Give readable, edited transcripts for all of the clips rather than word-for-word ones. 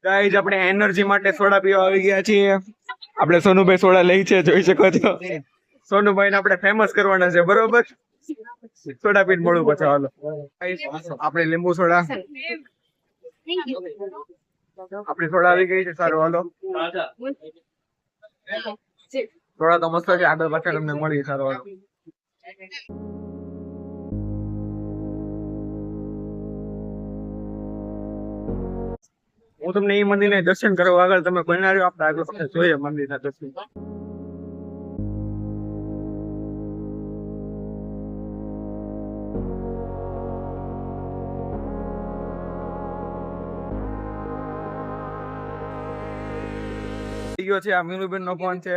Guys આપણે energy માટે soda પીવા આવી ગયા છીએ. આપણે સોનુભાઈ સોડા લઈ છે, જોઈ શકો છો. સોનુભાઈ ને આપણે ફેમસ કરવાના છે, બરોબર? સોડા પીને મળું પછી. હાલો આપણે લીંબુ સોડા, આપણી સોડા આવી ગઈ છે. સારું, હાલો. સોડા તો મસ્ત છે, આગળ પાછળ તમને મળી. સારું, હાલો. હું તમને એ મંદિરના દર્શન કરવા આગળ તમે બનાવ્યો, આપણે આગળ પાછળ જોઈએ મંદિરના દર્શન. ગયો છે આ મીનુબેન નો ફોન છે.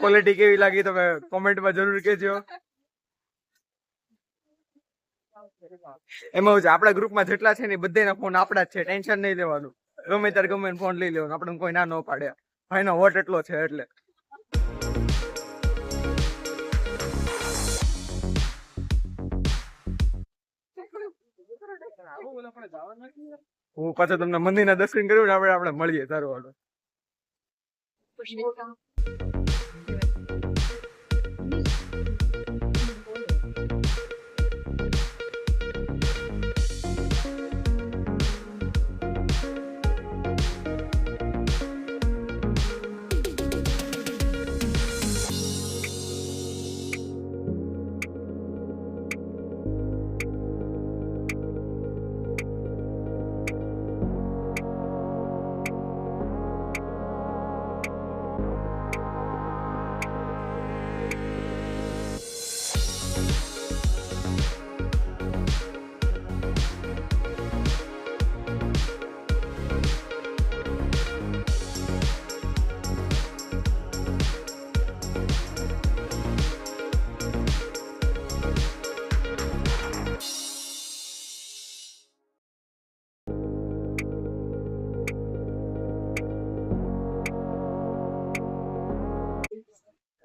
ક્વોલિટી કેવી લાગી તમે કોમેન્ટમાં જરૂર કહેજો. એમાં છે આપણા ગ્રુપમાં જેટલા છે ને બધાના ફોન આપણા જ છે, ટેન્શન નહીં લેવાનું. ગમે ત્યારે ગમે ફોન લઈ લેવાનો, આપણે કોઈ ના ન પાડે. ભાઈનો વોટ એટલો છે એટલે. હું પાછા તમને મંદિરના દર્શન કર્યું ને આપણે મળીએ. સારું, હાલો.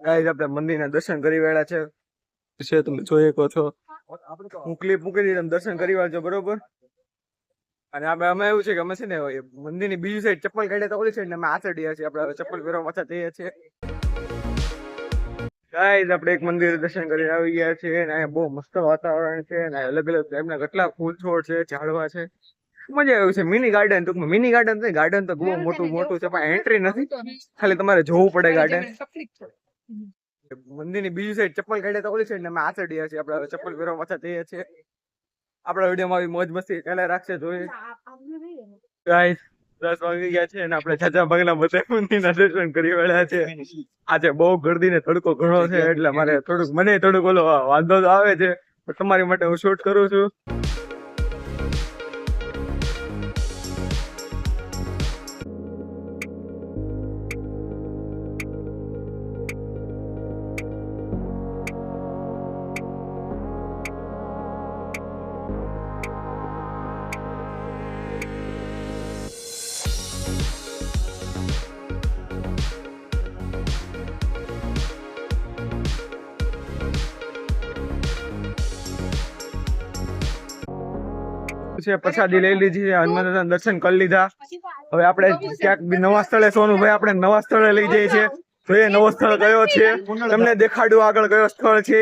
ગાઈસ આપણે મંદિરના દર્શન કરી વેળા છે, તમે જોઈ શકો છો. હું ક્લિપ મૂકી દીધી, તમે દર્શન કરી વાળજો, બરોબર? અને અમે એવું છે કે અમે છે ને મંદિરની બીજી સાઈડ ચપ્પલ કાઢ્યા તો ઓલી સાઈડ ને અમે આ સાઈડ છીએ. આપણે ચપ્પલ પહેરવા પાછા જઈએ છીએ. ગાઈસ આપણે એક મંદિર દર્શન કરીને આવી ગયા છે અને અહીંયા બહુ મસ્ત વાતાવરણ છે અને અલગ અલગ ટાઈપના કેટલા ફૂલ છોડ છે, ઝાડવા છે. મજા આવી છે. મિની ગાર્ડન, ટૂંકમાં મિની ગાર્ડન નહીં, ગાર્ડન તો બહુ મોટું મોટું છે પણ એન્ટ્રી નથી, ખાલી તમારે જોવું પડે ગાર્ડન. મંદિરની બીજી સાઈડ ચપ્પલ કાઢ્યા તો ઓલી સાઈડ ને અમે આ સાઈડ છીએ. આપણે ચપ્પલ પહેરવા પાછા જઈએ છીએ. આપણા વિડીયોમાં આવી મોજ મસ્તી ચાલે રાખશે, જોઈએ. ગાઈસ 10 વાગી ગયા છે અને આપણે ચાચા ભાગના બધા મંદિરના દર્શન કરી વળ્યા છે. આજે બહુ ગર્દી ને તડકો ઘણો છે એટલે મારે થોડુંક ઓલો વાંધો તો આવે છે, પણ તમારી માટે હું શૂટ કરું છું. પ્રસાદી લઈ લીધી, હનુમાન દર્શન કરી લીધા. હવે આપણે ક્યાંક બી નવા સ્થળે સોનુભાઈ આપણે નવા સ્થળે લઈ જઈએ છીએ. તો એ નવો સ્થળ કયો છે તમને દેખાડ્યું આગળ, કયો સ્થળ છે.